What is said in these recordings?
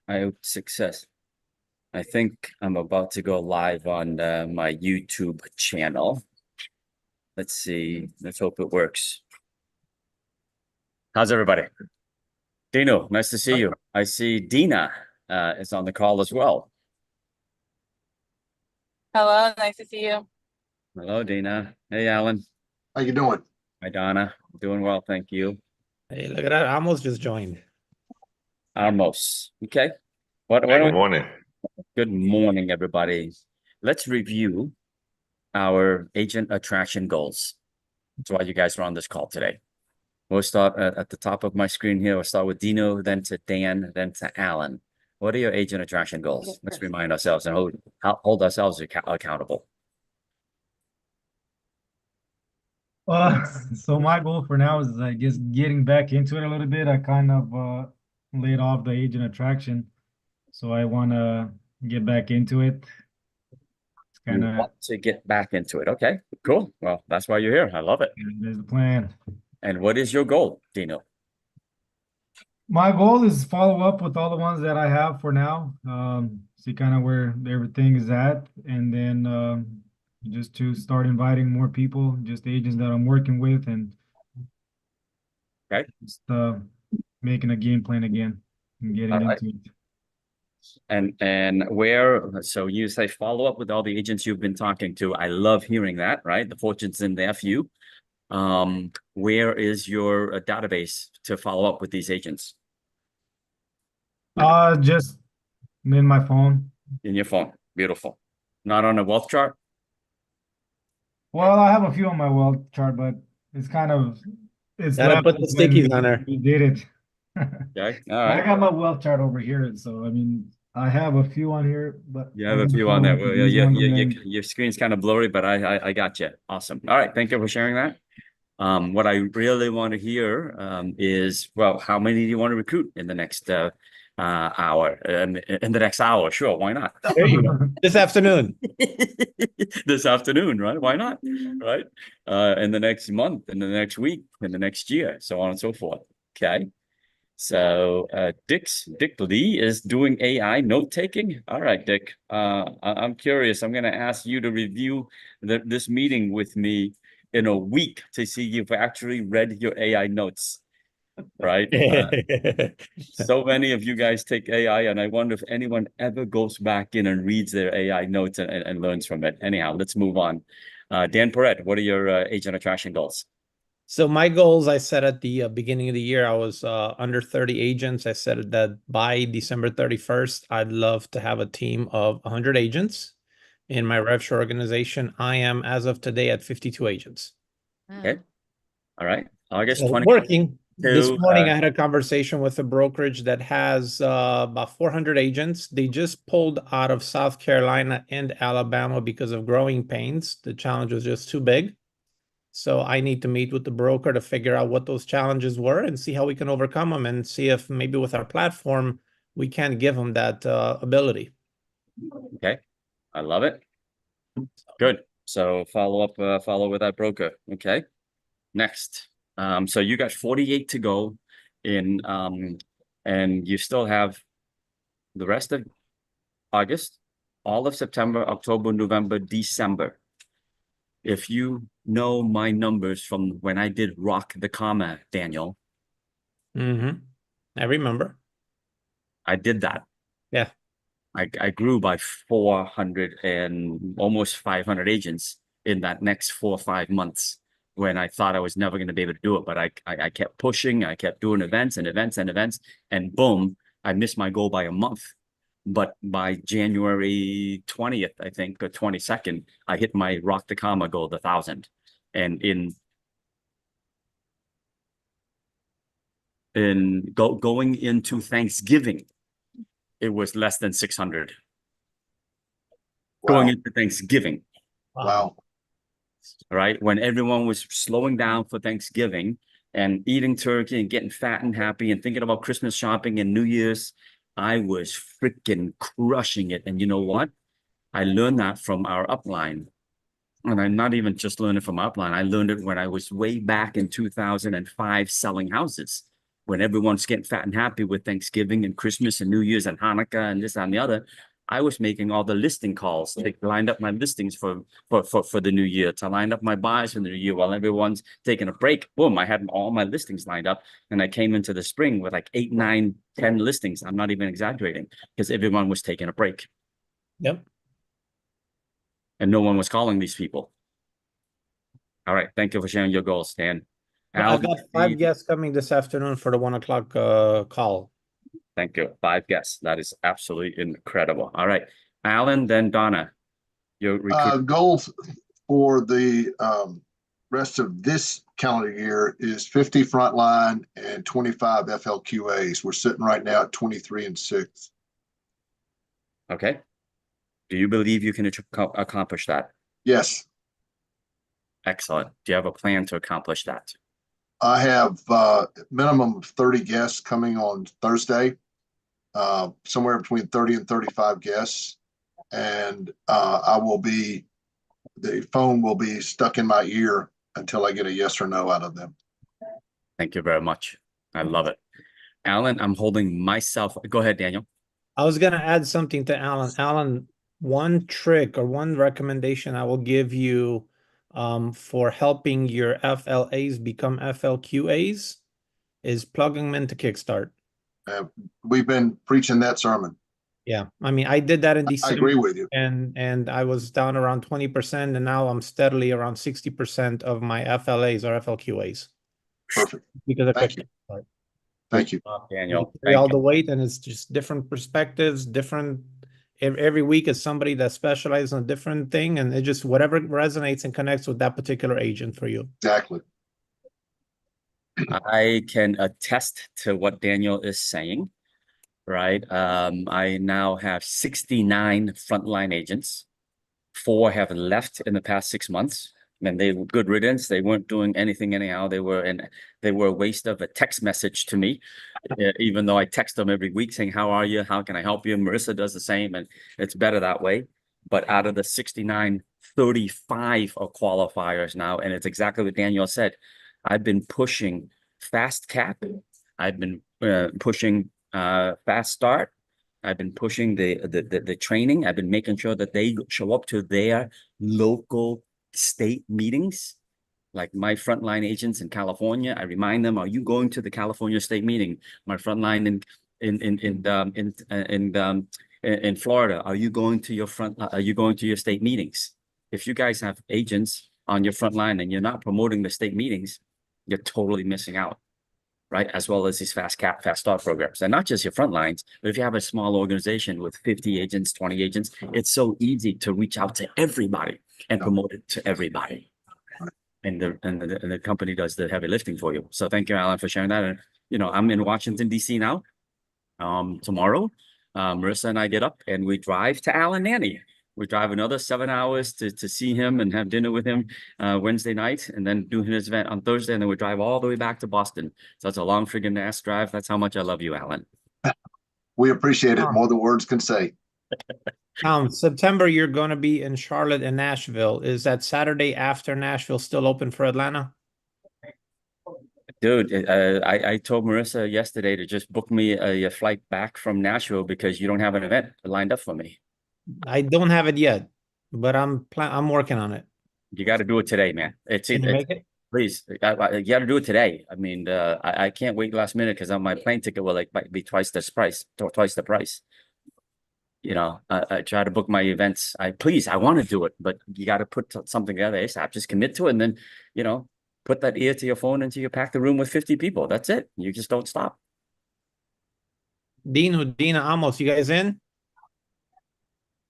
I hope success. I think I'm about to go live on my YouTube channel. Let's see. Let's hope it works. How's everybody? Dino, nice to see you. I see Dina is on the call as well. Hello, nice to see you. Hello, Dina. Hey, Alan. How you doing? Hi, Donna. Doing well, thank you. Hey, look at that. I almost just joined. Almost. Okay. Good morning. Good morning, everybody. Let's review our agent attraction goals. That's why you guys are on this call today. We'll start at the top of my screen here. We'll start with Dino, then to Dan, then to Alan. What are your agent attraction goals? Let's remind ourselves and hold ourselves accountable. So my goal for now is I guess getting back into it a little bit. I kind of laid off the agent attraction, so I want to get back into it. It's You kind of want to get back into it. Okay, cool. Well, that's why you're here. I love it. there's the plan. And what is your goal, Dino? My goal is follow up with all the ones that I have for now. See kind of where everything is at, and then just to start inviting more people, just agents that I'm working with, and Okay. just making a game plan again and getting All right. into it. And where, so you say follow up with all the agents you've been talking to. I love hearing that, right? The fortune's in there for you. Where is your database to follow up with these agents? Just in my phone. In your phone. Beautiful. Not on a wealth chart? Well, I have a few on my wealth chart, but it's Gotta left put the when stickies on there. we did it. Okay. All I right. got my wealth chart over here, so I mean, I have a few on here, but You have a few on there. Well, use one of them. your screen's kind of blurry, but I got you. Awesome. All right. Thank you for sharing that. What I really want to hear is, well, how many do you want to recruit in the next hour? In the next hour, sure. Why not? There you go. This afternoon. This afternoon, right? Why not? Right? In the next month, in the next week, in the next year, so on and so forth. Okay. So Dick Lee is doing AI note taking. All right, Dick. I'm curious. I'm going to ask you to review this meeting with me in a week to see if you actually read your AI notes. Right? So many of you guys take AI, and I wonder if anyone ever goes back in and reads their AI notes and learns from it. Anyhow, let's move on. Dan Perret, what are your agent attraction goals? So my goals I set at the beginning of the year, I was under 30 agents. I said that by December 31st, I'd love to have a team of 100 agents in my RevShore organization. I am, as of today, at 52 agents. Okay. All right. August So 20. working. This morning, I had a conversation with a brokerage that has about 400 agents. They just pulled out of South Carolina and Alabama because of growing pains. The challenge was just too big. So I need to meet with the broker to figure out what those challenges were and see how we can overcome them and see if maybe with our platform, we can give them that ability. Okay. I love it. Good. So follow with that broker. Okay. Next. So you got 48 to go in, and you still have the rest of August, all of September, October, November, December. If you know my numbers from when I did Rock the Comma, Daniel. I remember. I did that. Yeah. I grew by 400 and almost 500 agents in that next 4 or 5 months when I thought I was never going to be able to do it. But I kept pushing. I kept doing events and events and events. And boom, I missed my goal by a month. But by January 20th, I think, or 22nd, I hit my Rock the Comma goal, 1,000. And going into Thanksgiving, it was less than 600. Wow. Going into Thanksgiving. Wow. Right? When everyone was slowing down for Thanksgiving and eating turkey and getting fat and happy and thinking about Christmas shopping and New Year's, I was freaking crushing it. And you know what? I learned that from our upline. And I'm not even just learning from upline. I learned it when I was way back in 2005 selling houses. when everyone's getting fat and happy with Thanksgiving and Christmas and New Year's and Hanukkah and this and the other, I was making all the listing calls. They lined up my listings for the new year, to line up my buys for the new year while everyone's taking a break. Boom, I had all my listings lined up, and I came into the spring with like 8, 9, 10 listings. I'm not even exaggerating, because everyone was taking a break Yep. and no one was calling these people. All right, thank you for sharing your goals, Dan. I got 5 guests coming this afternoon for the 1 o'clock call. Thank you. 5 guests. That is absolutely incredible. All right, Alan, then Donna. Your goals for the rest of this calendar year is 50 frontline and 25 FLQAs. We're sitting right now at 23 and 6. Okay. Do you believe you can accomplish that? Yes. Excellent. Do you have a plan to accomplish that? I have minimum of 30 guests coming on Thursday, somewhere between 30 and 35 guests. And the phone will be stuck in my ear until I get a yes or no out of them. Thank you very much. I love it. Alan, I'm holding myself. Go ahead, Daniel. I was going to add something to Alan. Alan, one trick or one recommendation I will give you for helping your FLAs become FLQAs is plugging them into Kickstart. We've been preaching that sermon. Yeah, I mean, I did that in December. I agree with you. And I was down around 20%, and now I'm steadily around 60% of my FLAs or FLQAs. Perfect. Because of Thank you. Kickstart. Thank you. Daniel. Carry all the weight, and it's just different perspectives, different. Every week is somebody that specializes on a different thing, and it just whatever resonates and connects with that particular agent for you. Exactly. I can attest to what Daniel is saying, right? I now have 69 frontline agents. 4 have left in the past 6 months. And they were good riddance. They weren't doing anything anyhow. They were a waste of a text message to me, even though I text them every week saying, how are you? How can I help you? Marissa does the same, and it's better that way. But out of the 69, 35 are qualifiers now. And it's exactly what Daniel said. I've been pushing fast cap. I've been pushing fast start. I've been pushing the training. I've been making sure that they show up to their local state meetings. Like my frontline agents in California, I remind them, are you going to the California state meeting? My frontline in Florida, are you going to your state meetings? If you guys have agents on your front line and you're not promoting the state meetings, you're totally missing out, right? As well as these fast start programs. And not just your front lines, but if you have a small organization with 50 agents, 20 agents, it's so easy to reach out to everybody and promote it to everybody. And the company does the heavy lifting for you. So thank you, Alan, for sharing that. And, you know, I'm in Washington, D.C. now. Tomorrow, Marissa and I get up and we drive to Alan Nanny. We drive another 7 hours to see him and have dinner with him Wednesday night, and then do his event on Thursday, and then we drive all the way back to Boston. So it's a long friggin' ass drive. That's how much I love you, Alan. We appreciate it more than words can say. September, you're going to be in Charlotte and Nashville. Is that Saturday after Nashville still open for Atlanta? Dude, I told Marissa yesterday to just book me a flight back from Nashville because you don't have an event lined up for me. I don't have it yet, but I'm working on it. You got to do it today, man. Can you make it? Please, you got to do it today. I mean, I can't wait last minute because on my plane ticket will be twice the price. You know, I try to book my events. I want to do it, but you got to put something together ASAP. Just commit to it, and then, you know, put that ear to your phone until you pack the room with 50 people. That's it. You just don't stop. Dina, Amos, you guys in?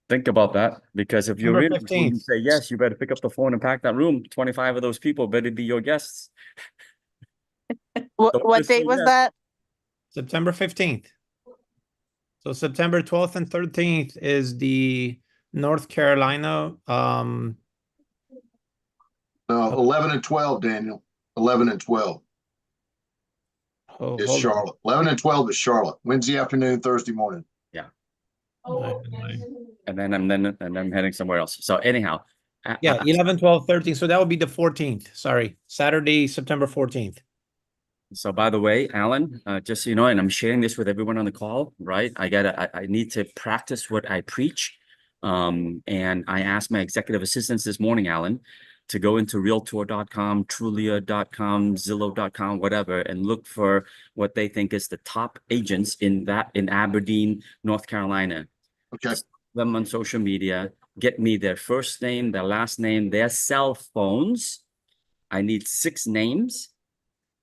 Think about that, because if you're September in, you 15th. say yes, you better pick up the phone and pack that room. 25 of those people better be your guests. Don't What just say date was yes. that? September 15th. So September 12th and 13th is the North Carolina. 11 and 12, Daniel. 11 and 12 is Charlotte. 11 and 12 is Charlotte. Wednesday afternoon, Thursday morning. And then I'm heading somewhere else. So anyhow, Yeah, 11, 12, 13. So that would be the 14th. Sorry, Saturday, September 14th. So by the way, Alan, just so you know, and I'm sharing this with everyone on the call, right? I need to practice what I preach. And I asked my executive assistants this morning, Alan, to go into realtor.com, Trulia.com, Zillow.com, whatever, and look for what they think is the top agents in Aberdeen, North Carolina. Okay, Just them on social media, get me their first name, their last name, their cell phones. I need 6 names.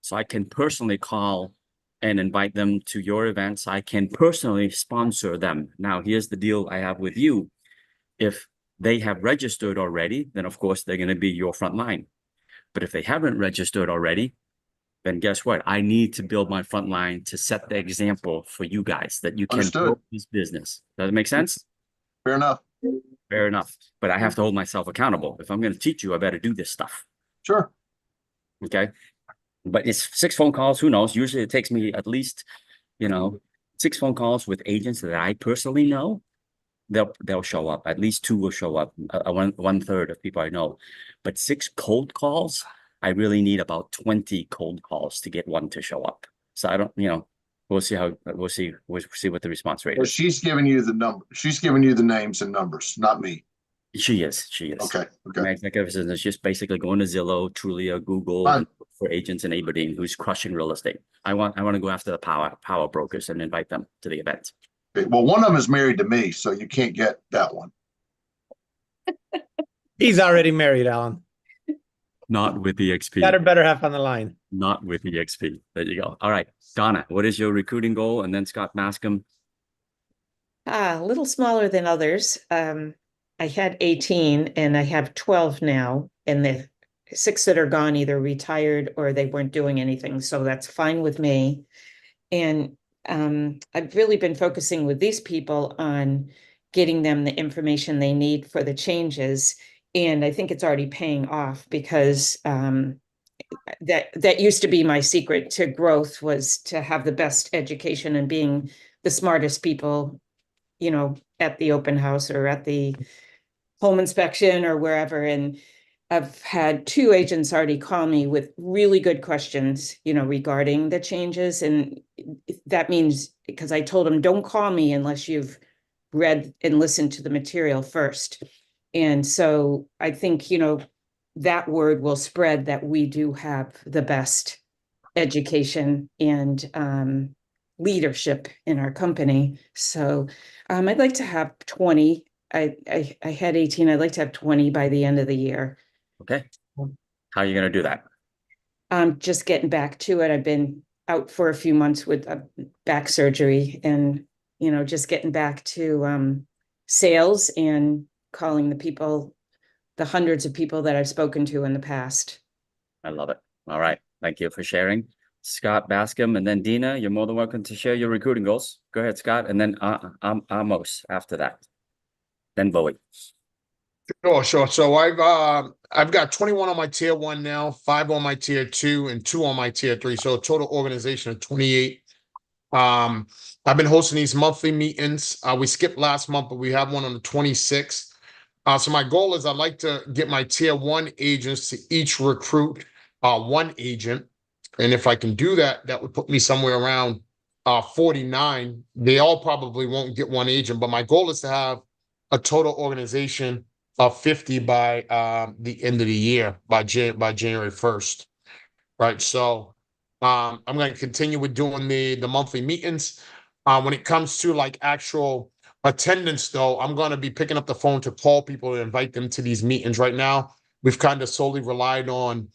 So I can personally call and invite them to your events. I can personally sponsor them. Now, here's the deal I have with you. If they have registered already, then of course they're going to be your front line. But if they haven't registered already, then guess what? I need to build my front line to set the example for you guys that you can Understood. grow this business. Does it make sense? fair enough. Fair enough. But I have to hold myself accountable. If I'm going to teach you, I better do this stuff. Sure. Okay. But it's 6 phone calls. Who knows? Usually it takes me at least, 6 phone calls with agents that I personally know. They'll show up. At least 2 will show up. One third of people I know. But 6 cold calls, I really need about 20 cold calls to get 1 to show up. So I don't, we'll see we'll see what the response rate Well, is. she's giving you the number. She's giving you the names and numbers, not me. She is. Okay, okay. My executive assistant is just basically going to Zillow, Trulia, Google Fine. for agents in Aberdeen who's crushing real estate. I want to go after the power brokers and invite them to the event. Okay, well, one of them is married to me, so you can't get that one. He's already married, Alan. Not with EXP. Got her better half on the line. Not with EXP. There you go. All right, Donna, what is your recruiting goal? And then Scott Bascom. A little smaller than others. I had 18 and I have 12 now, and the 6 that are gone either retired or they weren't doing anything. So that's fine with me. And I've really been focusing with these people on getting them the information they need for the changes. And I think it's already paying off because that used to be my secret to growth, was to have the best education and being the smartest people, at the open house or at the home inspection or wherever. And I've had 2 agents already call me with really good questions, regarding the changes. And that means, because I told them, don't call me unless you've read and listened to the material first. And so I think, that word will spread that we do have the best education and leadership in our company. So I'd like to have 20. I had 18. I'd like to have 20 by the end of the year. Okay. How are you going to do that? Just getting back to it. I've been out for a few months with back surgery, and, just getting back to sales and calling the people, the hundreds of people that I've spoken to in the past. I love it. All right. Thank you for sharing. Scott Bascom, and then Dina, you're more than welcome to share your recruiting goals. Go ahead, Scott. And then Amos after that. Then Bowie. Sure. So I've got 21 on my tier 1 now, 5 on my tier 2, and 2 on my tier 3. So a total organization of 28. I've been hosting these monthly meetings. We skipped last month, but we have one on the 26th. So my goal is I'd like to get my tier 1 agents to each recruit 1 agent. And if I can do that, that would put me somewhere around 49. They all probably won't get 1 agent, but my goal is to have a total organization of 50 by the end of the year, by January 1st. Right. So I'm going to continue with doing the monthly meetings. When it comes to like actual attendance, though, I'm going to be picking up the phone to call people and invite them to these meetings. Right now, we've kind of solely relied on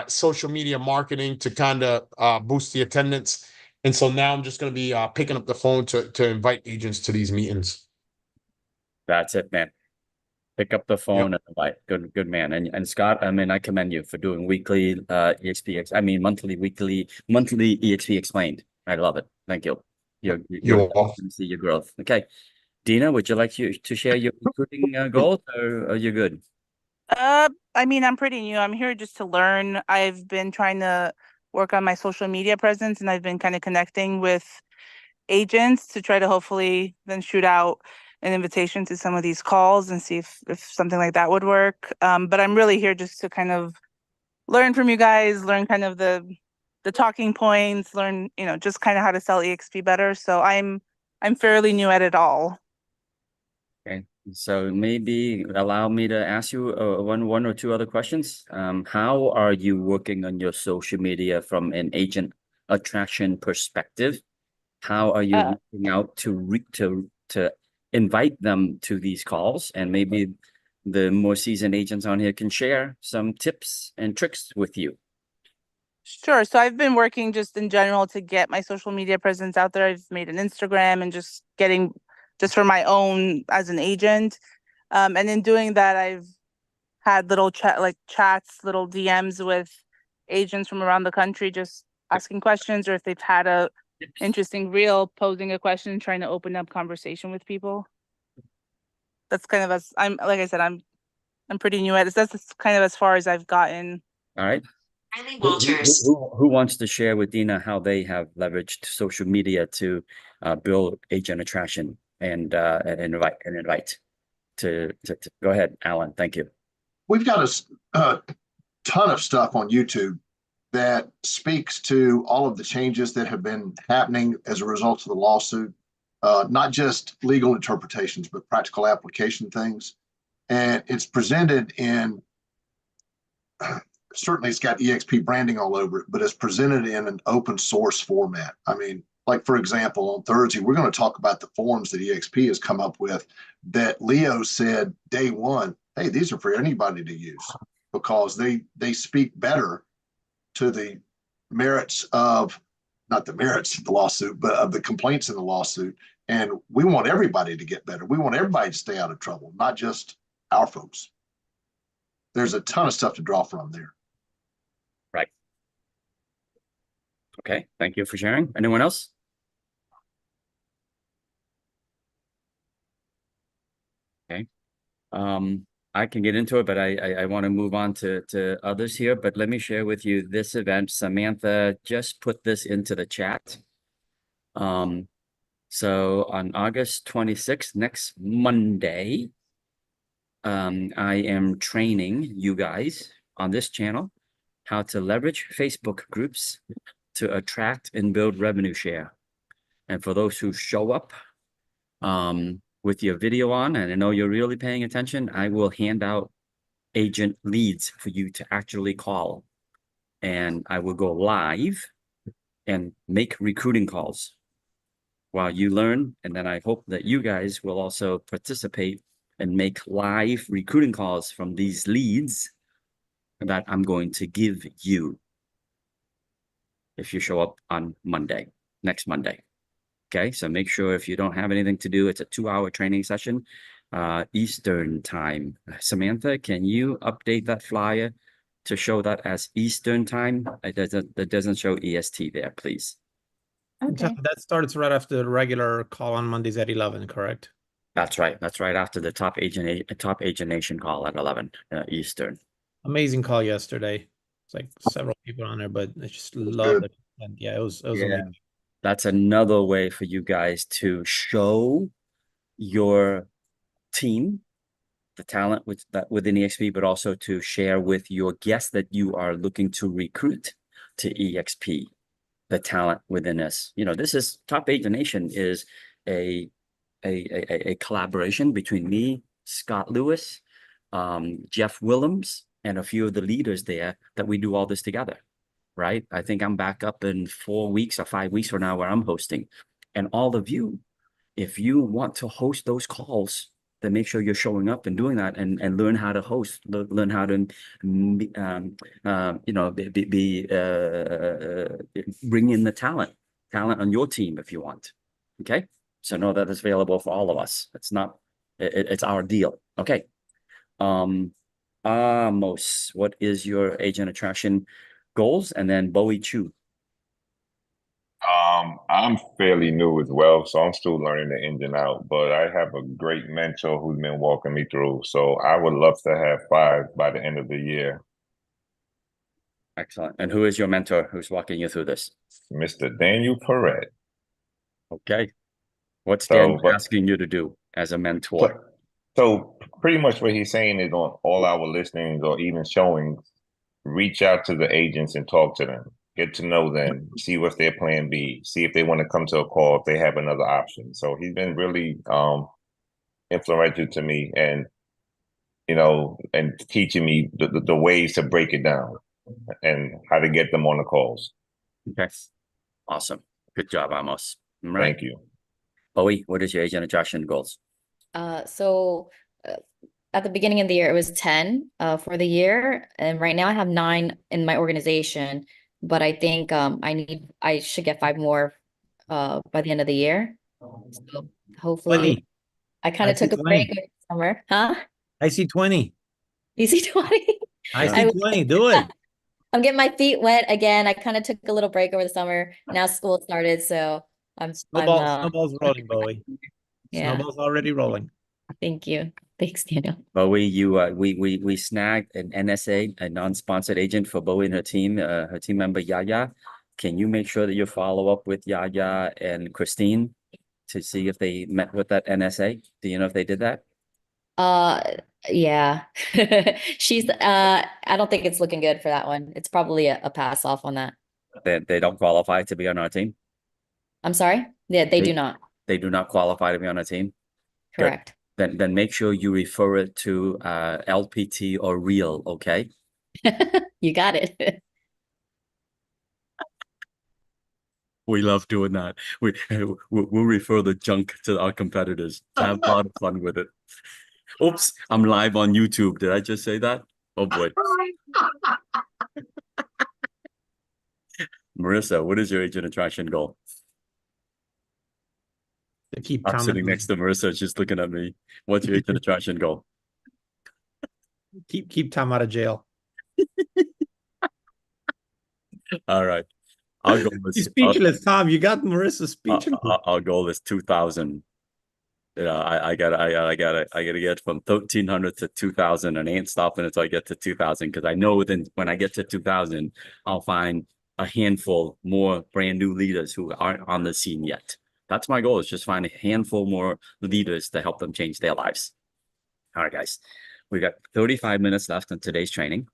social media marketing to kind of boost the attendance. And so now I'm just going to be picking up the phone to invite agents to these meetings. That's it, man. Pick up the phone and invite. Good man. And Scott, I mean, I commend you for doing weekly monthly EXP Explained. I love it. Thank you. You're welcome to see your growth. Okay. Dina, would you like to share your recruiting goals, or are you good? I'm pretty new. I'm here just to learn. I've been trying to work on my social media presence, and I've been kind of connecting with agents to try to hopefully then shoot out an invitation to some of these calls and see if something like that would work. But I'm really here just to kind of learn from you guys, learn kind of the the talking points, learn, just kind of how to sell EXP better. So I'm fairly new at it all. Okay, so maybe allow me to ask you one or two other questions. How are you working on your social media from an agent attraction perspective? How are you reaching out to invite them to these calls? And maybe the more seasoned agents on here can share some tips and tricks with you. Sure. So I've been working just in general to get my social media presence out there. I've made an Instagram and just for my own as an agent. And in doing that, I've had little chats, little DMs with agents from around the country, just asking questions, or if they've had a interesting reel, posing a question, trying to open up conversation with people. That's kind of like I said, I'm pretty new at it. That's kind of as far as I've gotten. All right. Riley Who wants to share with Dina how they have leveraged social media to build agent attraction and invite to go ahead, Alan. Thank you. We've got a ton of stuff on YouTube that speaks to all of the changes that have been happening as a result of the lawsuit, not just legal interpretations, but practical application things. And it's presented in, certainly it's got EXP branding all over it, but it's presented in an open source format. I mean, like, for example, on Thursday, we're going to talk about the forms that EXP has come up with that Leo said day one, hey, these are for anybody to use because they speak better to the merits of, not the merits of the lawsuit, but of the complaints in the lawsuit. And we want everybody to get better. We want everybody to stay out of trouble, not just our folks. There's a ton of stuff to draw from there. Right. Okay. Thank you for sharing. Anyone else? Okay. I can get into it, but I want to move on to others here. But let me share with you this event. Samantha just put this into the chat. So on August 26th, next Monday, I am training you guys on this channel how to leverage Facebook groups to attract and build revenue share. And for those who show up, with your video on, and I know you're really paying attention, I will hand out agent leads for you to actually call. And I will go live and make recruiting calls while you learn. And then I hope that you guys will also participate and make live recruiting calls from these leads that I'm going to give you if you show up on Monday, next Monday. Okay, so make sure if you don't have anything to do, it's a 2-hour training session, Eastern time. Samantha, can you update that flyer to show that as Eastern time? That doesn't show EST there, please. Okay. That starts right after the regular call on Mondays at 11, correct? That's right. That's right after the Top Agent Nation call at 11 Eastern. Amazing call yesterday. It's like several people on there, but I just love it. And yeah, it was amazing. That's another way for you guys to show your team the talent within EXP, but also to share with your guests that you are looking to recruit to EXP, the talent within us. This is Top Agent Nation is a collaboration between me, Scott Lewis, Jeff Willems, and a few of the leaders there that we do all this together. Right? I think I'm back up in 4 weeks or 5 weeks from now where I'm hosting. And all of you, if you want to host those calls, then make sure you're showing up and doing that and learn how to host, learn how to, bring in the talent on your team if you want. Okay? So know that it's available for all of us. It's our deal. Okay. Amos, what is your agent attraction goals? And then Bowie Chu. I'm fairly new as well, so I'm still learning the ins and out, but I have a great mentor who's been walking me through. So I would love to have 5 by the end of the year. Excellent. And who is your mentor who's walking you through this? Mr. Daniel Perret. Okay. What's Dan asking you to do as a mentor? So pretty much what he's saying is on all our listings or even showings, reach out to the agents and talk to them. get to know them, see what's their plan B, see if they want to come to a call, if they have another option. So he's been really influential to me, and and teaching me the ways to break it down and how to get them on the calls. Okay. Awesome. Good job, Amos. All right. Thank you. Bowie, what is your agent attraction goals? So at the beginning of the year, it was 10 for the year. And right now I have 9 in my organization, but I think I should get 5 more by the end of the year. So hopefully 20. I kind of see took a 20. break over summer. Huh? I see 20. You see 20? I I see was- 20. Do it. I'm getting my feet wet again. I kind of took a little break over the summer. Now school started, so Snowball's rolling, Bowie. Yeah. Snowball's already rolling. Thank you. Thanks, Daniel. Bowie, we snagged an NSA, a non-sponsored agent for Bowie and her team member Yaya. Can you make sure that you follow up with Yaya and Christine to see if they met with that NSA? Do you know if they did that? Yeah. She's I don't think it's looking good for that one. It's probably a pass off on that. They don't qualify to be on our team. I'm sorry? Yeah, they do not. They do not qualify to be on our team. Good. Correct. Then make sure you refer it to LPT or Real, okay? You got it. We love doing that. We'll refer the junk to our competitors. Have a lot of fun with it. Oops, I'm live on YouTube. Did I just say that? Oh boy. Marissa, what is your agent attraction goal? To keep I'm Tom sitting out- next to Marissa. She's looking at me. What's your agent attraction goal? keep Tom out of jail. All right. Our goal He's is speechless, Tom. You got Marissa speechless. our goal is 2,000. Yeah, I gotta get from 1,300 to 2,000, and I ain't stopping until I get to 2,000, because I know then when I get to 2,000, I'll find a handful more brand new leaders who aren't on the scene yet. That's my goal, is just find a handful more leaders to help them change their lives. All right, guys, we got 35 minutes left on today's training.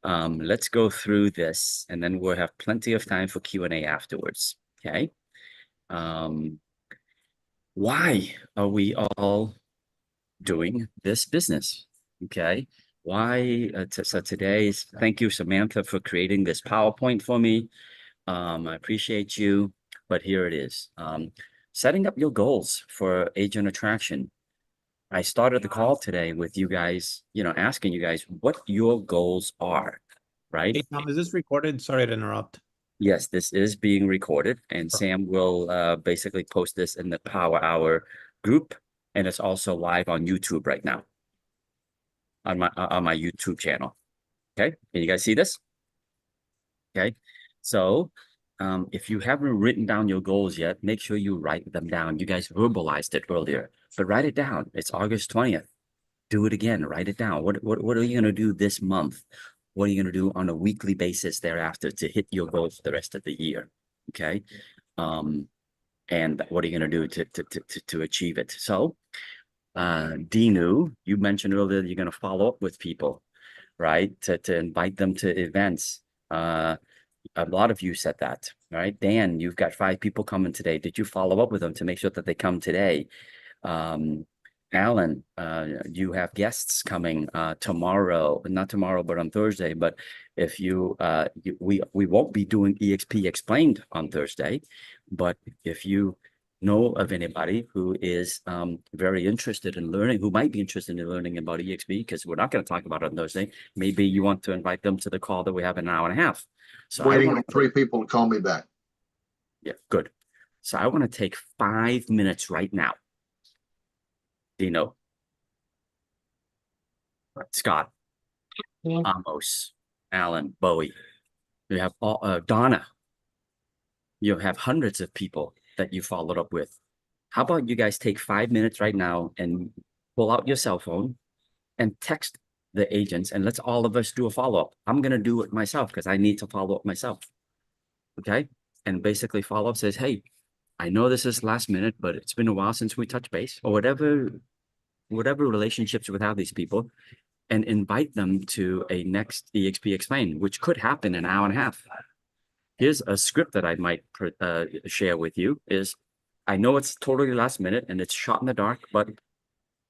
Let's go through this, and then we'll have plenty of time for Q&A afterwards. Okay. Why are we all doing this business? Okay. Why? So today's, thank you, Samantha, for creating this PowerPoint for me. I appreciate you, but here it is. Setting up your goals for agent attraction. I started the call today with you guys, asking you guys what your goals are, right? Hey, Tom, is this recorded? Sorry to interrupt. Yes, this is being recorded, and Sam will basically post this in the Power Hour group, and it's also live on YouTube right now on my YouTube channel. Okay, can you guys see this? Okay, so if you haven't written down your goals yet, make sure you write them down. You guys verbalized it earlier, but write it down. It's August 20th. Do it again. Write it down. What are you gonna do this month? What are you going to do on a weekly basis thereafter to hit your goals for the rest of the year? Okay. And what are you going to do to achieve it? So, Dinu, you mentioned earlier that you're going to follow up with people, right? To invite them to events. A lot of you said that, right? Dan, you've got 5 people coming today. Did you follow up with them to make sure that they come today? Alan, you have guests coming tomorrow, not tomorrow, but on Thursday. But if we won't be doing EXP Explained on Thursday, but if you know of anybody who is very interested in learning, who might be interested in learning about EXP, because we're not going to talk about it on Thursday, maybe you want to invite them to the call that we have in an hour and a half. So Waiting on 3 people to call me back. Yeah, good. So I want to take 5 minutes right now. Dino, Scott, Amos, Alan, Bowie. You have Donna. You have hundreds of people that you followed up with. How about you guys take 5 minutes right now and pull out your cell phone and text the agents, and let's all of us do a follow-up. I'm going to do it myself because I need to follow up myself. Okay. And basically follow up says, hey, I know this is last minute, but it's been a while since we touched base, or whatever relationships we have these people, and invite them to a next EXP Explain, which could happen in an hour and a half. Here's a script that I might share with you is, I know it's totally last minute and it's shot in the dark, but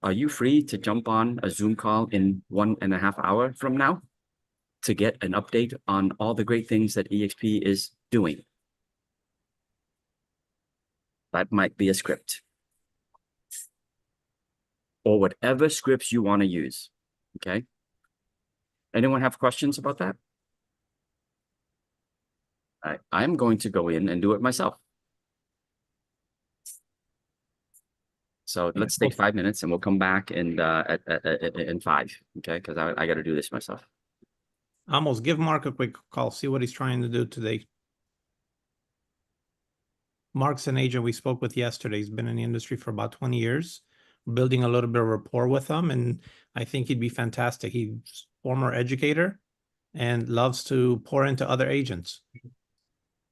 are you free to jump on a Zoom call in 1.5 hours from now to get an update on all the great things that EXP is doing? That might be a script. Or whatever scripts you want to use, okay? Anyone have questions about that? I'm going to go in and do it myself. So let's take 5 minutes and we'll come back and in 5, okay? Because I got to do this myself. Almost give Mark a quick call, see what he's trying to do today. Mark's an agent we spoke with yesterday. He's been in the industry for about 20 years, building a little bit of rapport with him, and I think he'd be fantastic. He's a former educator and loves to pour into other agents.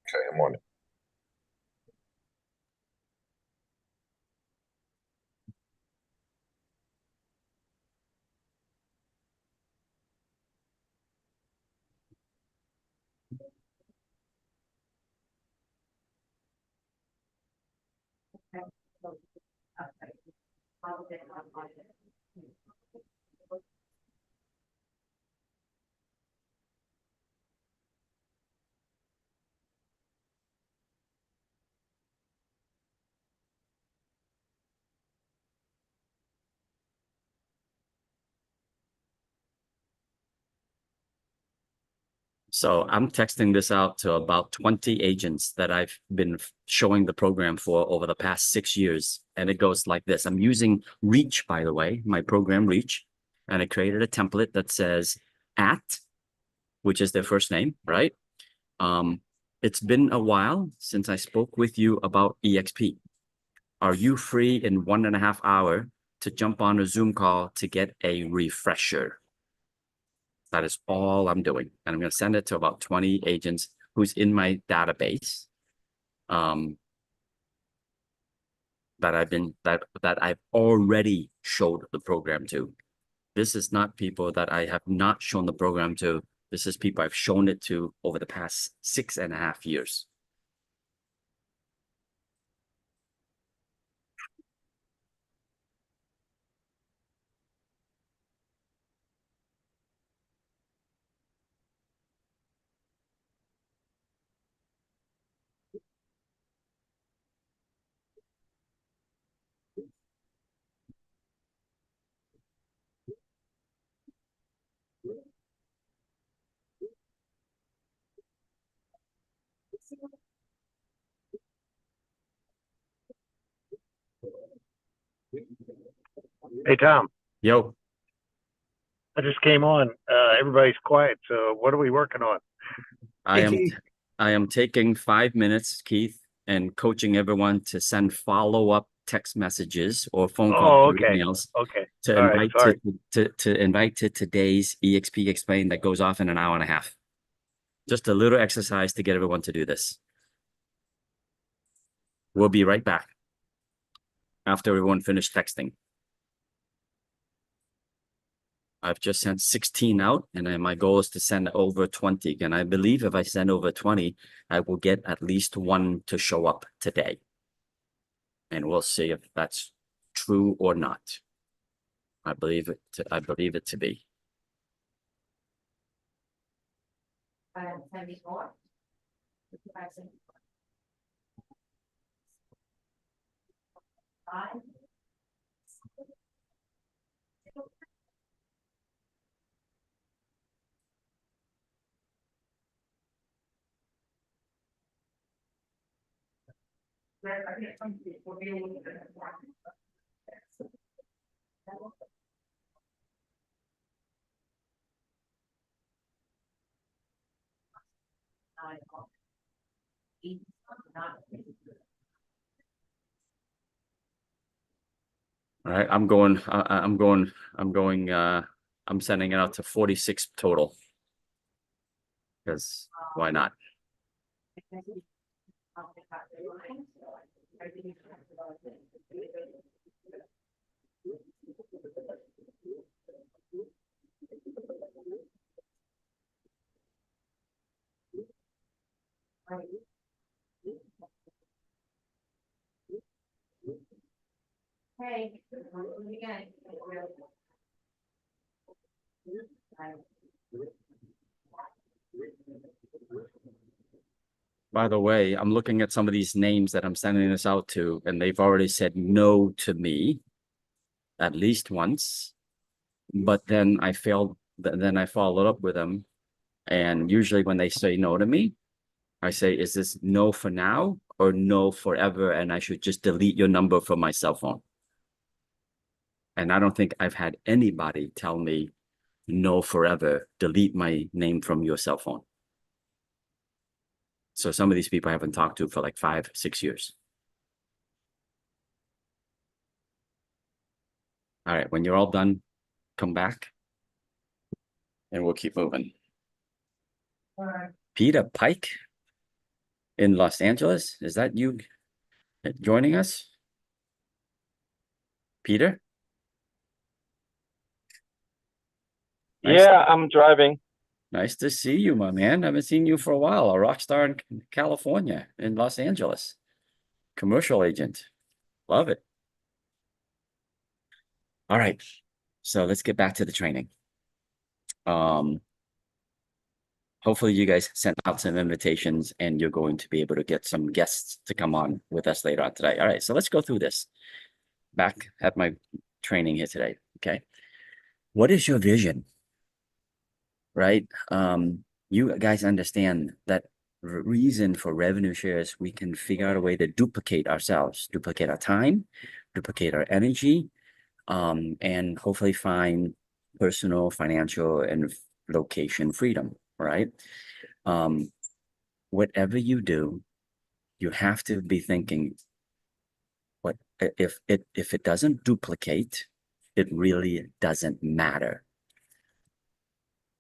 Okay, I'm on it. So I'm texting this out to about 20 agents that I've been showing the program for over the past 6 years. And it goes like this. I'm using Reach, by the way, my program Reach. And I created a template that says @ which is their first name, right? It's been a while since I spoke with you about EXP. Are you free in 1.5 hours to jump on a Zoom call to get a refresher? That is all I'm doing. And I'm going to send it to about 20 agents who's in my database. That I've already showed the program to. This is not people that I have not shown the program to. This is people I've shown it to over the past 6.5 years. Hey, Tom, Yo, I just came on. Everybody's quiet. So what are we working on? I Hey, am Keith. I am taking 5 minutes, Keith, and coaching everyone to send follow-up text messages or phone Oh, calls or okay. emails Okay. to All right. invite Sorry. to invite to today's EXP Explain that goes off in an 1.5 hours. Just a little exercise to get everyone to do this. We'll be right back after everyone finished texting. I've just sent 16 out, and then my goal is to send over 20. And I believe if I send over 20, I will get at least one to show up today. And we'll see if that's true or not. I believe it to be. All right, I'm sending it out to 46 total. Because why not? By the way, I'm looking at some of these names that I'm sending this out to, and they've already said no to me at least once. But then I failed, then I followed up with them. And usually when they say no to me, I say, is this no for now or no forever? And I should just delete your number from my cell phone. And I don't think I've had anybody tell me no forever, delete my name from your cell phone. So some of these people I haven't talked to for like 5, 6 years. All right, when you're all done, come back and we'll keep moving. Peter Pike in Los Angeles, is that you joining us? Peter? Nice. Yeah, I'm driving. Nice to see you, my man. I haven't seen you for a while. A rock star in California, in Los Angeles. Commercial agent. Love it. All right. So let's get back to the training. Hopefully you guys sent out some invitations and you're going to be able to get some guests to come on with us later on today. All right. So let's go through this. Back at my training here today. Okay. What is your vision? Right? You guys understand that reason for revenue shares, we can figure out a way to duplicate ourselves, duplicate our time, duplicate our energy, and hopefully find personal, financial, and location freedom, right? Whatever you do, you have to be thinking, what if it doesn't duplicate, it really doesn't matter.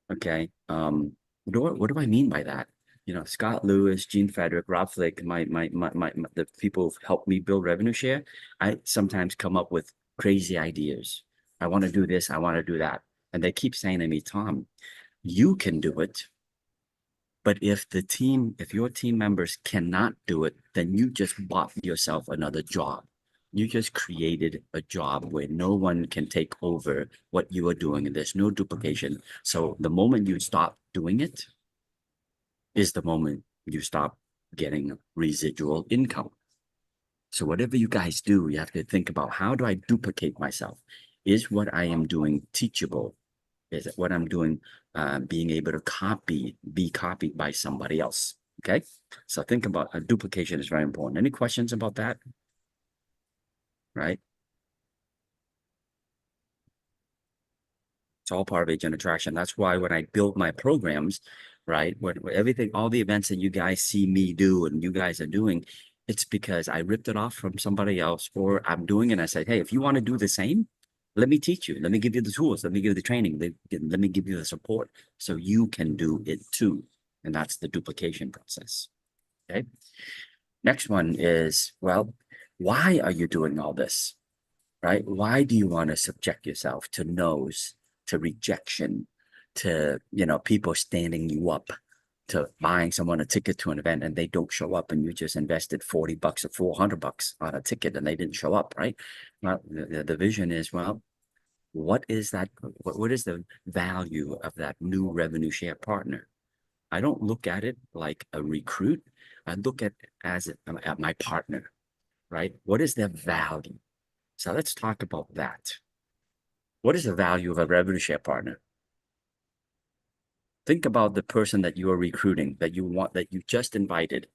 Okay. What do I mean by that? You know, Scott Lewis, Gene Frederick, Rob Flick, the people who've helped me build revenue share. I sometimes come up with crazy ideas. I want to do this. I want to do that. And they keep saying to me, Tom, you can do it. But if your team members cannot do it, then you just bought yourself another job. You just created a job where no one can take over what you are doing, and there's no duplication. So the moment you stop doing it is the moment you stop getting residual income. So whatever you guys do, you have to think about, how do I duplicate myself? Is what I am doing teachable? Is what I'm doing being able to be copied by somebody else? Okay, so think about duplication is very important. Any questions about that? Right? It's all part of agent attraction. That's why when I build my programs, right, when everything, all the events that you guys see me do and you guys are doing, it's because I ripped it off from somebody else, or I'm doing it and I said, hey, if you want to do the same, let me teach you. Let me give you the tools. Let me give you the training. Let me give you the support so you can do it too. And that's the duplication process. Okay. Next one is, well, why are you doing all this? Right? Why do you want to subject yourself to no's, to rejection, to, people standing you up, to buying someone a ticket to an event and they don't show up and you just invested $40 or $400 on a ticket and they didn't show up, right? Well, the vision is, well, what is that? What is the value of that new revenue share partner? I don't look at it like a recruit. I look at it as at my partner, right? What is their value? So let's talk about that. What is the value of a revenue share partner? Think about the person that you are recruiting, that you just invited.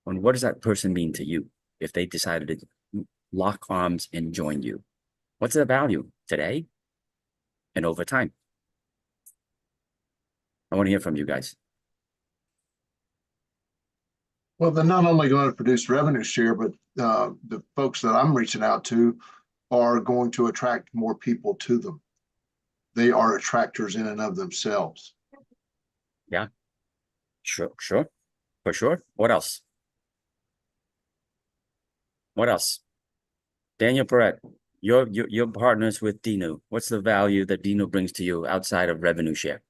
And what does that person mean to you if they decided to lock arms and join you? What's their value today and over time? I want to hear from you guys. Well, they're not only going to produce revenue share, but the folks that I'm reaching out to are going to attract more people to them. They are attractors in and of themselves. Yeah, sure, for sure. What else? What else? Daniel Perret, your partners with Dino. What's the value that Dino brings to you outside of revenue share?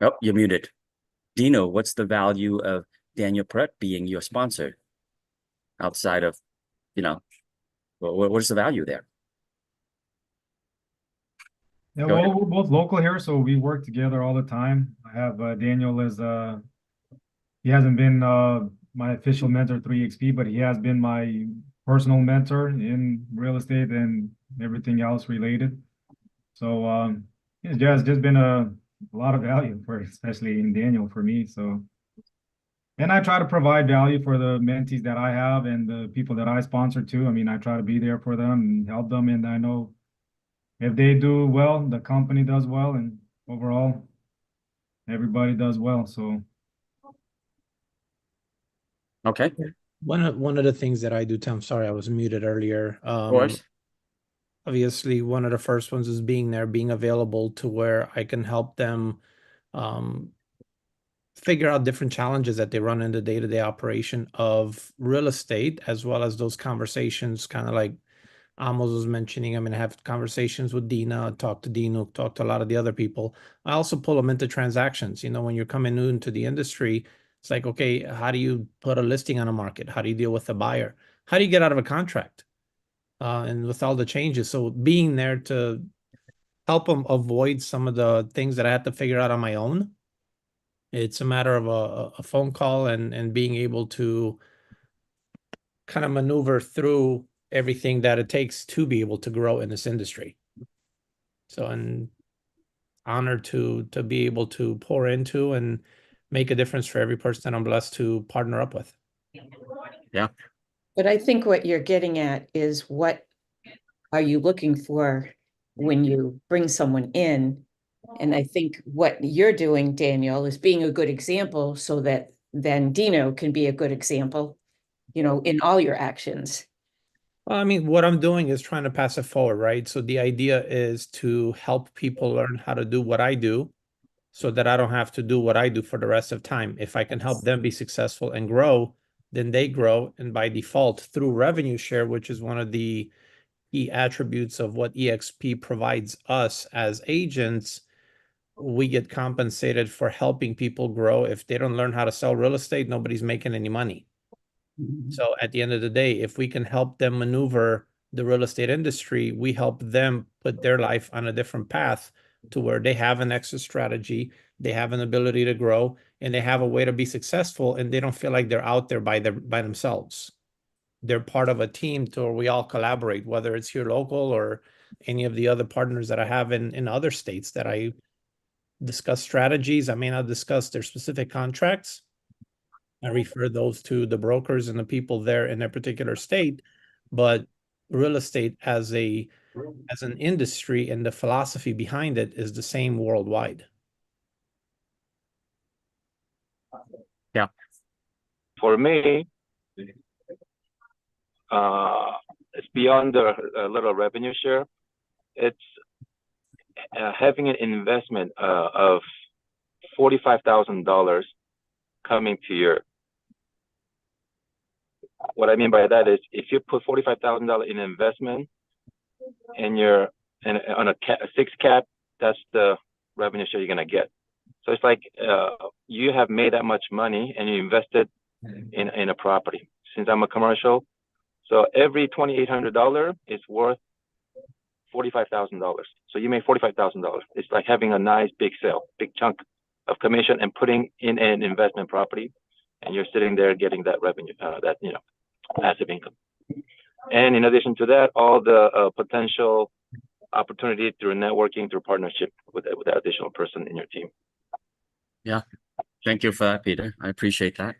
Oh, you're muted. Dino, what's the value of Daniel Perret being your sponsor outside of you know, what is the value there? Yeah, Go ahead. well, we're both local here, so we work together all the time. I have Daniel as he hasn't been my official mentor through EXP, but he has been my personal mentor in real estate and everything else related. So it's just been a lot of value for, especially in Daniel for me. So, and I try to provide value for the mentees that I have and the people that I sponsor too. I mean, I try to be there for them and help them, and I know if they do well, the company does well, and overall, everybody does well. So, Okay, One of the things that I do, Tom, sorry, I was muted earlier. of course. Obviously, one of the first ones is being there, being available to where I can help them figure out different challenges that they run in the day-to-day operation of real estate, as well as those conversations, kind of like Amos was mentioning. I mean, I have conversations with Dina, talk to Dino, talk to a lot of the other people. I also pull them into transactions. You know, when you're coming new into the industry, it's like, okay, how do you put a listing on a market? How do you deal with the buyer? How do you get out of a contract? And with all the changes, so being there to help them avoid some of the things that I had to figure out on my own. It's a matter of a phone call and being able to kind of maneuver through everything that it takes to be able to grow in this industry. So I'm honored to be able to pour into and make a difference for every person that I'm blessed to partner up with. Yeah. But I think what you're getting at is, what are you looking for when you bring someone in? And I think what you're doing, Daniel, is being a good example so that then Dino can be a good example, you know, in all your actions. Well, I mean, what I'm doing is trying to pass it forward, right? So the idea is to help people learn how to do what I do so that I don't have to do what I do for the rest of time. If I can help them be successful and grow, then they grow. And by default, through revenue share, which is one of the key attributes of what EXP provides us as agents, we get compensated for helping people grow. If they don't learn how to sell real estate, nobody's making any money. So at the end of the day, if we can help them maneuver the real estate industry, we help them put their life on a different path to where they have an exit strategy, they have an ability to grow, and they have a way to be successful, and they don't feel like they're out there by themselves. They're part of a team to where we all collaborate, whether it's here local or any of the other partners that I have in other states that I discuss strategies. I may not discuss their specific contracts. I refer those to the brokers and the people there in their particular state, but real estate as an industry and the philosophy behind it is the same worldwide. Yeah. For me, it's beyond the little revenue share. It's having an investment of $45,000 coming to your. What I mean by that is, if you put $45,000 in investment and you're on a 6 cap, that's the revenue share you're gonna get. So it's like you have made that much money and you invested in a property. Since I'm a commercial, so every $2,800 is worth $45,000. So you make $45,000. It's like having a nice big sale, big chunk of commission and putting in an investment property, and you're sitting there getting that revenue, that, you know, passive income. And in addition to that, all the potential opportunity through networking, through partnership with that additional person in your team. Yeah. Thank you for that, Peter. I appreciate that.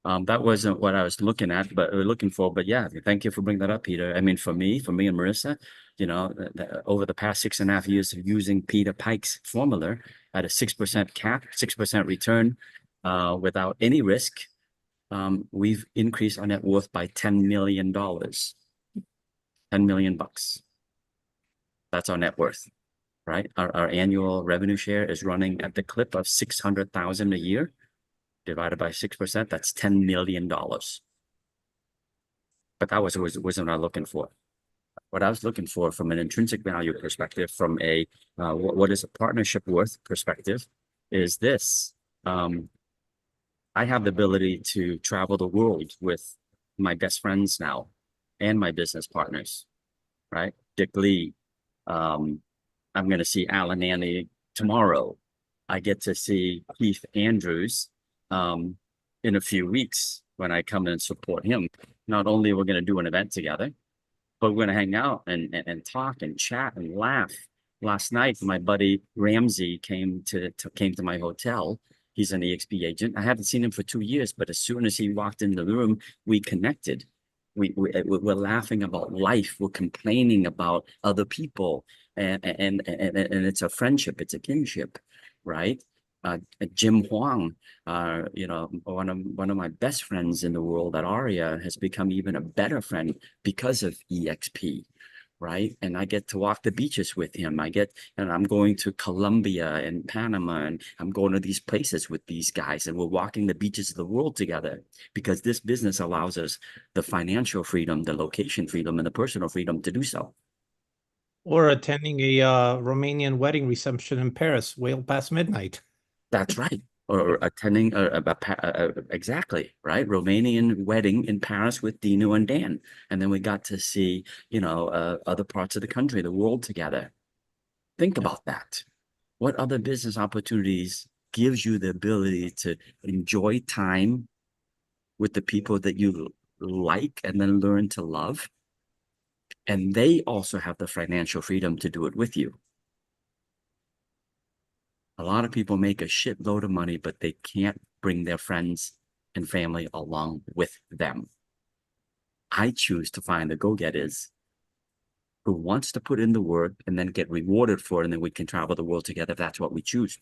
That wasn't what I was looking for, but yeah, thank you for bringing that up, Peter. I mean, for me and Marissa, you know, over the past 6.5 years of using Peter Pike's formula at a 6% cap, 6% return, without any risk, we've increased our net worth by $10 million. $10 million bucks. That's our net worth, right? Our annual revenue share is running at the clip of $600,000 a year. Divided by 6%, that's $10 million. But that wasn't what I'm looking for. What I was looking for from an intrinsic value perspective, from a what is a partnership worth perspective, is this. I have the ability to travel the world with my best friends now, and my business partners, right? Dick Lee. I'm going to see Alan Annie tomorrow. I get to see Keith Andrews in a few weeks when I come and support him. Not only we're going to do an event together, but we're going to hang out and talk and chat and laugh. Last night, my buddy Ramsey came to my hotel. He's an EXP agent. I haven't seen him for 2 years, but as soon as he walked in the room, we connected. We're laughing about life. We're complaining about other people, and it's a friendship. It's a kinship, right? Jim Huang, you know, one of my best friends in the world at Aria, has become even a better friend because of EXP, right? And I get to walk the beaches with him. And I'm going to Colombia and Panama, and I'm going to these places with these guys, and we're walking the beaches of the world together because this business allows us the financial freedom, the location freedom, and the personal freedom to do so. Or attending a Romanian wedding reception in Paris, way past midnight. That's right. Or attending exactly, right? Romanian wedding in Paris with Dino and Dan. And then we got to see, you know, other parts of the country, the world together. Think about that. What other business opportunities gives you the ability to enjoy time with the people that you like and then learn to love? And they also have the financial freedom to do it with you. A lot of people make a shitload of money, but they can't bring their friends and family along with them. I choose to find the go-getters who wants to put in the work and then get rewarded for it, and then we can travel the world together if that's what we choose.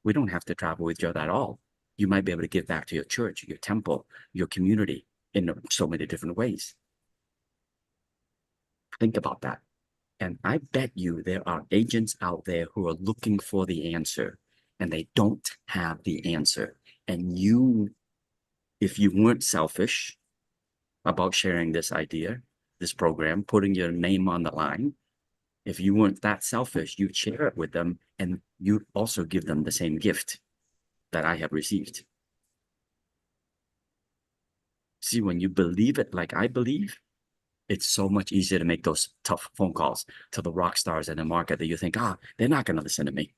We don't have to travel with each other at all. You might be able to give back to your church, your temple, your community in so many different ways. Think about that. And I bet you there are agents out there who are looking for the answer, and they don't have the answer. And you, if you weren't selfish about sharing this idea, this program, putting your name on the line, if you weren't that selfish, you'd share it with them, and you'd also give them the same gift that I have received. See, when you believe it like I believe, it's so much easier to make those tough phone calls to the rock stars in the market that you think, they're not going to listen to me.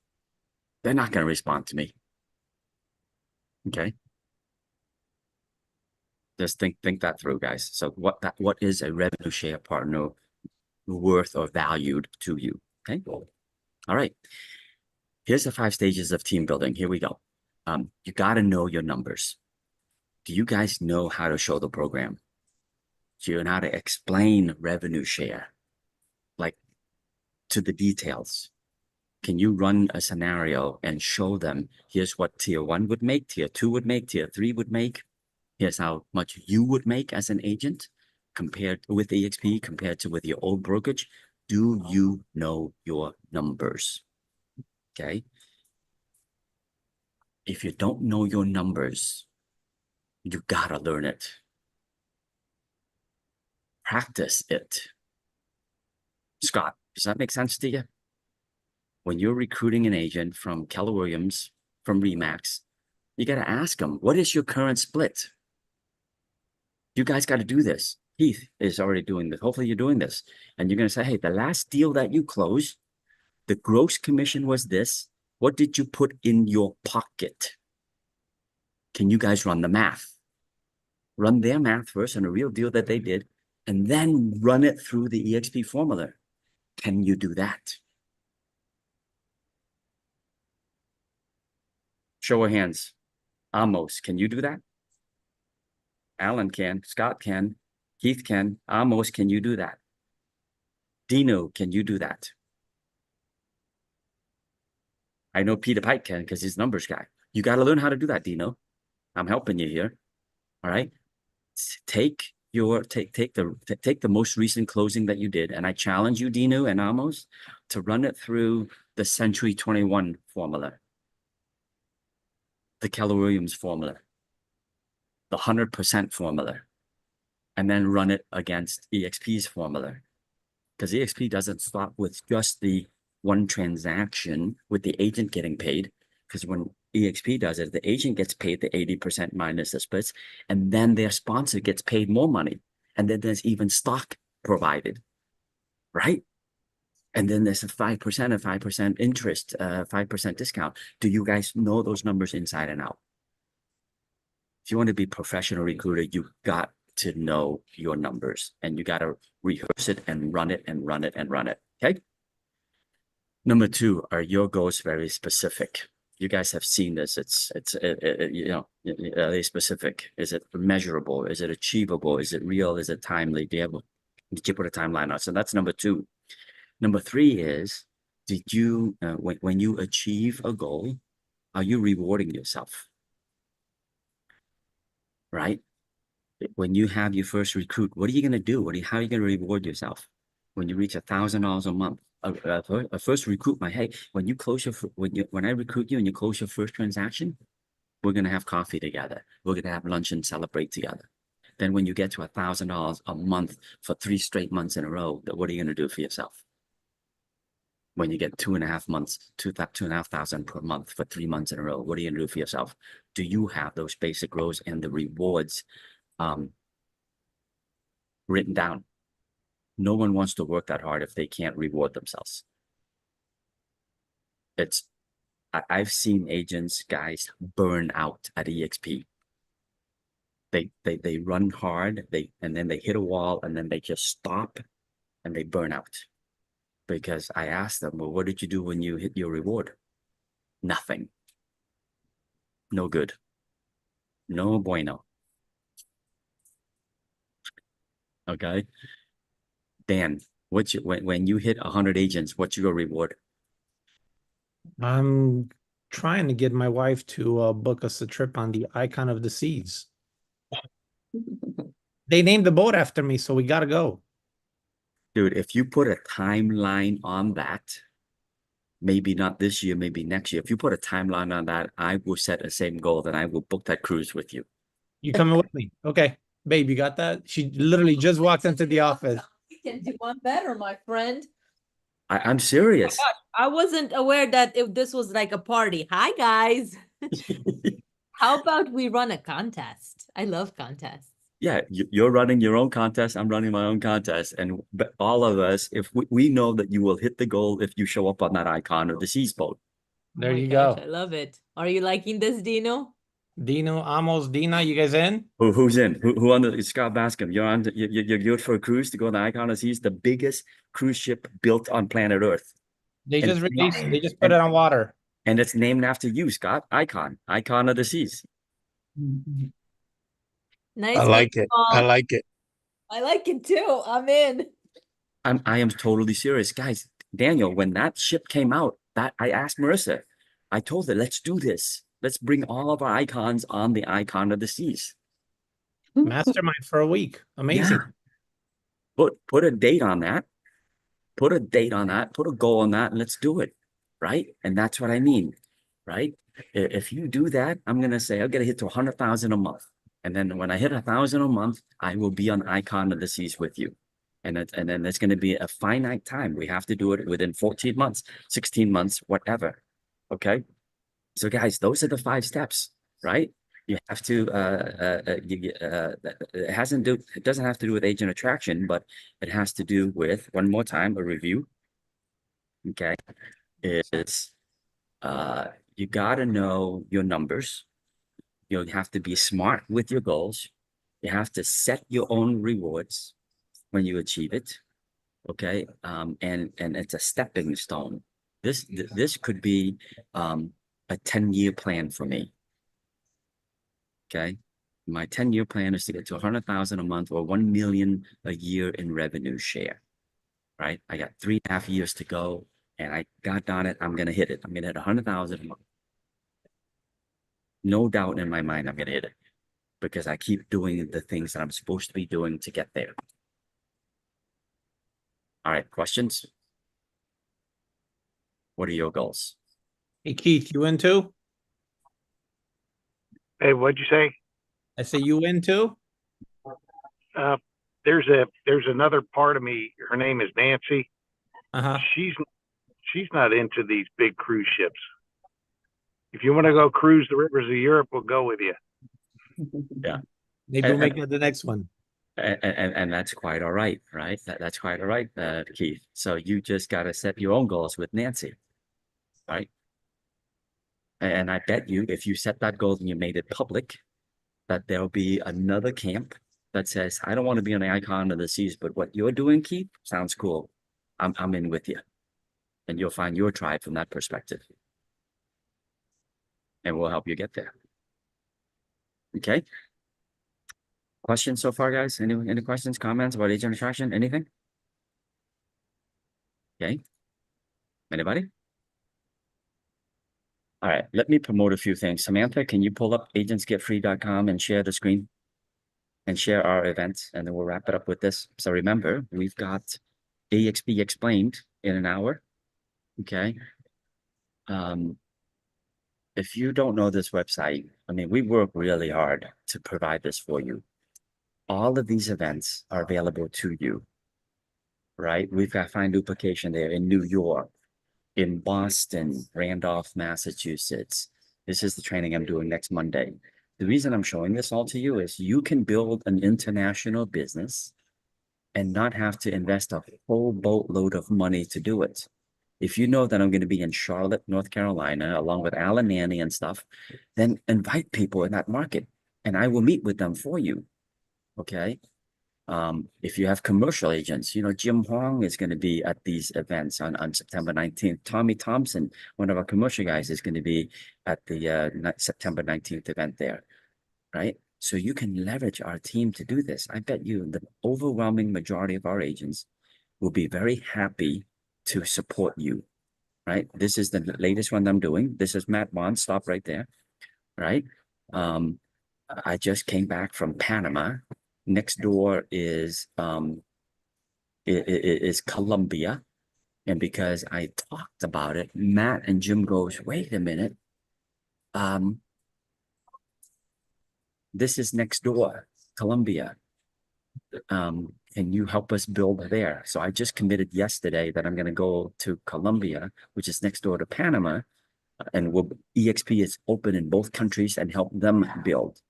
They're not going to respond to me. Okay. Just think that through, guys. So what is a revenue share partner worth or valued to you? Okay. All right. Here's the 5 stages of team building. Here we go. You got to know your numbers. Do you guys know how to show the program? Do you know how to explain revenue share, like to the details? Can you run a scenario and show them, here's what tier 1 would make, tier 2 would make, tier 3 would make. Here's how much you would make as an agent compared with EXP, compared to with your old brokerage. Do you know your numbers? Okay. If you don't know your numbers, you gotta learn it. Practice it. Scott, does that make sense to you? When you're recruiting an agent from Keller Williams, from RE/MAX, you got to ask them, what is your current split? You guys got to do this. Heath is already doing this. Hopefully you're doing this. And you're going to say, hey, the last deal that you closed, the gross commission was this. What did you put in your pocket? Can you guys run the math? Run their math first on a real deal that they did, and then run it through the EXP formula. Can you do that? Show of hands. Amos, can you do that? Alan can. Scott can. Keith can. Amos, can you do that? Dino, can you do that? I know Peter Pike can because he's numbers guy. You got to learn how to do that, Dino. I'm helping you here. All right. Take the most recent closing that you did, and I challenge you, Dino and Amos, to run it through the Century 21 formula, the Keller Williams formula, the 100% formula, and then run it against EXP's formula. Because EXP doesn't stop with just the one transaction with the agent getting paid. Because when EXP does it, the agent gets paid the 80% minus the splits, and then their sponsor gets paid more money. And then there's even stock provided, right? And then there's a 5% and 5% interest, 5% discount. Do you guys know those numbers inside and out? If you want to be a professional recruiter, you got to know your numbers, and you got to rehearse it and run it and run it and run it. Okay. Number two, are your goals very specific? You guys have seen this. It's you know, are they specific? Is it measurable? Is it achievable? Is it real? Is it timely? Did you put a timeline on? So that's number two. Number three is, did you, when you achieve a goal, are you rewarding yourself? Right? When you have your first recruit, what are you going to do? How are you going to reward yourself? When you reach $1,000 a month, a first recruit, hey, when you close your, when I recruit you and you close your first transaction, we're going to have coffee together. We're going to have lunch and celebrate together. Then when you get to $1,000 a month for 3 straight months in a row, what are you going to do for yourself? When you get 2.5 months, 2,500 per month for 3 months in a row, what are you going to do for yourself? Do you have those basic goals and the rewards written down? No one wants to work that hard if they can't reward themselves. I've seen agents, guys, burn out at EXP. They run hard, and then they hit a wall, and then they just stop and they burn out. Because I asked them, well, what did you do when you hit your reward? Nothing. No good. No bueno. Okay. Dan, when you hit 100 agents, what's your reward? I'm trying to get my wife to book us a trip on the Icon of the Seas. They named the boat after me, so we gotta go. Dude, if you put a timeline on that, maybe not this year, maybe next year. If you put a timeline on that, I will set the same goal, then I will book that cruise with you. You coming with me? Okay. Babe, you got that? She literally just walked into the office. You can do one better, my friend. I'm serious. Oh I wasn't aware that this was like a party. Hi, guys. How about we run a contest? I love contests. Yeah, you're running your own contest. I'm running my own contest. And all of us, if we know that you will hit the goal if you show up on that Icon of the Seas boat. There you go. I love it. Are you liking this, Dino? Dino, Amos, Dina, you guys in? Who's in? Who on the Scott Bascom? You're on. You're good for a cruise to go on the Icon of the Seas, the biggest cruise ship built on planet Earth. They just put it on water. And it's named after you, Scott. Icon of the Seas. Nice. I like it. I like it. I like it too. I'm in. I am totally serious, guys. Daniel, when that ship came out, that I asked Marissa, I told her, let's do this. Let's bring all of our icons on the Icon of the Seas. Mastermind for a week. Amazing. Yeah. Put a date on that. Put a date on that. Put a goal on that, and let's do it. Right? And that's what I mean. Right? If you do that, I'm gonna say I'll get a hit to 100,000 a month. And then when I hit 1,000 a month, I will be on Icon of the Seas with you. And then there's going to be a finite time. We have to do it within 14 months, 16 months, whatever. Okay. So guys, those are the 5 steps, right? You have to, it doesn't have to do with agent attraction, but it has to do with, one more time, a review. Okay. Is, you got to know your numbers. You have to be smart with your goals. You have to set your own rewards when you achieve it. Okay. And it's a stepping stone. This could be a 10-year plan for me. Okay. My 10-year plan is to get to 100,000 a month or 1 million a year in revenue share. Right. I got 3.5 years to go, and I got on it. I'm going to hit it. I'm going to hit 100,000 a month. No doubt in my mind I'm going to hit it, because I keep doing the things that I'm supposed to be doing to get there. All right, questions? What are your goals? Hey, Keith, you in too? Hey, what'd you say? I say you in too? There's another part of me. Her name is Nancy. She's not into these big cruise ships. If you want to go cruise the rivers of Europe, we'll go with you. Yeah. Maybe we'll make it the next one. And that's quite all right, right? That's quite all right, Keith. So you just got to set your own goals with Nancy, right? And I bet you if you set that goal and you made it public, that there'll be another camp that says, I don't want to be an icon of the seas, but what you're doing, Keith, sounds cool. I'm in with you. And you'll find your tribe from that perspective. And we'll help you get there. Okay. Questions so far, guys? Any questions, comments about agent attraction? Anything? Okay. Anybody? All right, let me promote a few things. Samantha, can you pull up agentsgetfree.com and share the screen and share our events, and then we'll wrap it up with this. So remember, we've got EXP Explained in an hour. Okay. If you don't know this website, I mean, we work really hard to provide this for you. All of these events are available to you, right? We've got fine duplication there in New York, in Boston, Randolph, Massachusetts. This is the training I'm doing next Monday. The reason I'm showing this all to you is you can build an international business and not have to invest a whole boatload of money to do it. If you know that I'm going to be in Charlotte, North Carolina, along with Alan Nanny and stuff, then invite people in that market and I will meet with them for you. Okay. If you have commercial agents, you know, Jim Huang is going to be at these events on September 19th. Tommy Thompson, one of our commercial guys, is going to be at the September 19th event there, right? So you can leverage our team to do this. I bet you the overwhelming majority of our agents will be very happy to support you, right? This is the latest one I'm doing. This is Matt Bond. Stop right there, right? I just came back from Panama. Next door is Colombia, and because I talked about it, Matt and Jim goes, wait a minute, this is next door, Colombia. Can you help us build there? So I just committed yesterday that I'm going to go to Colombia, which is next door to Panama, and EXP is open in both countries and help them build.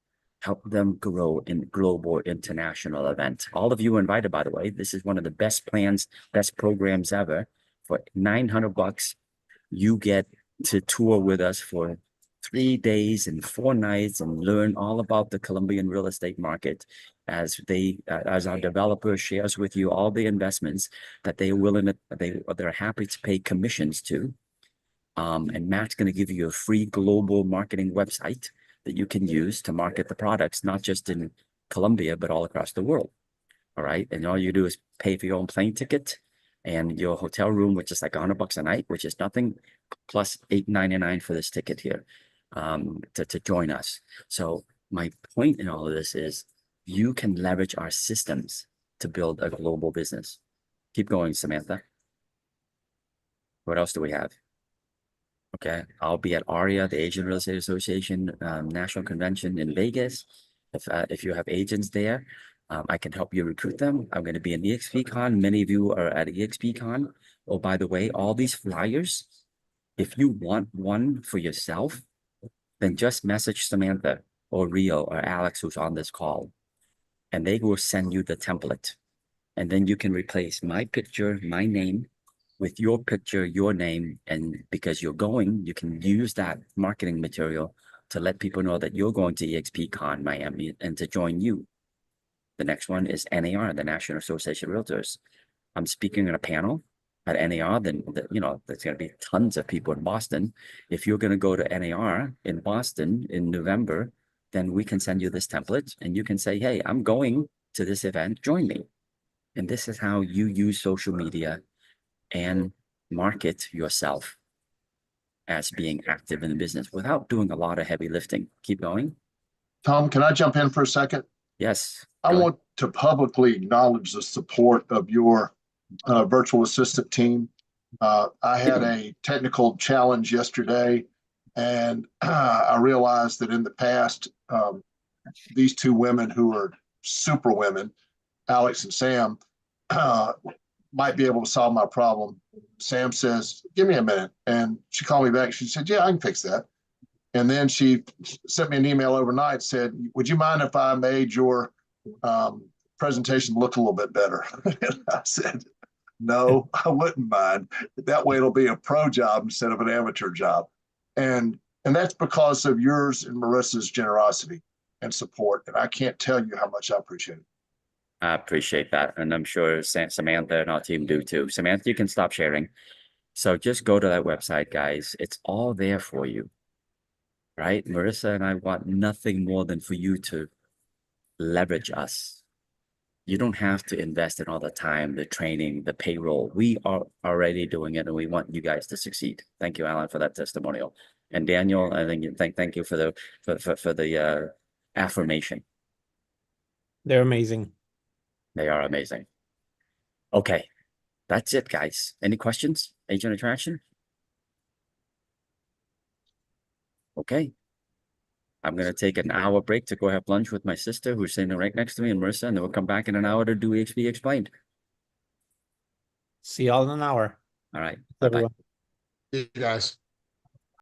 Help them grow in global international event. All of you are invited, by the way. This is one of the best plans, best programs ever. For $900, you get to tour with us for 3 days and 4 nights and learn all about the Colombian real estate market as our developer shares with you all the investments that they're happy to pay commissions to. And Matt's going to give you a free global marketing website that you can use to market the products, not just in Colombia, but all across the world. All right. And all you do is pay for your own plane ticket and your hotel room, which is like $100 a night, which is nothing, plus $8.99 for this ticket here to join us. So my point in all of this is you can leverage our systems to build a global business. Keep going, Samantha. What else do we have? Okay, I'll be at ARIA, the Asian Real Estate Association National Convention in Vegas. If you have agents there, I can help you recruit them. I'm going to be in EXPCon. Many of you are at EXPCon. Oh, by the way, all these flyers, if you want one for yourself, then just message Samantha or Rio or Alex, who's on this call, and they will send you the template. And then you can replace my picture, my name, with your picture, your name, and because you're going, you can use that marketing material to let people know that you're going to EXPCon Miami and to join you. The next one is NAR, the National Association of Realtors. I'm speaking on a panel at NAR, then you know, there's going to be tons of people in Boston. If you're going to go to NAR in Boston in November, then we can send you this template and you can say, hey, I'm going to this event, join me. And this is how you use social media and market yourself as being active in the business without doing a lot of heavy lifting. Keep going. Tom, can I jump in for a second? Yes. I want to publicly acknowledge the support of your virtual assistant team. I had a technical challenge yesterday, and I realized that in the past, these two women who are super women, Alex and Sam, might be able to solve my problem. Sam says, give me a minute. And she called me back. She said, yeah, I can fix that. And then she sent me an email overnight, said, would you mind if I made your presentation look a little bit better. And I said, no, I wouldn't mind. That way it'll be a pro job instead of an amateur job. And that's because of yours and Marissa's generosity and support. And I can't tell you how much I appreciate it. I appreciate that. And I'm sure Samantha and our team do too. Samantha, you can stop sharing. So just go to that website, guys. It's all there for you. Right? Marissa and I want nothing more than for you to leverage us. You don't have to invest in all the time, the training, the payroll. We are already doing it, and we want you guys to succeed. Thank you, Alan, for that testimonial. And Daniel, I think thank you for the affirmation. They're amazing. They are amazing. Okay, that's it, guys. Any questions? Agent attraction? Okay. I'm going to take an hour break to go have lunch with my sister who's sitting right next to me, and Marissa, and then we'll come back in an hour to do EXP Explained. See y'all in an hour. All right. Bye-bye. See you guys.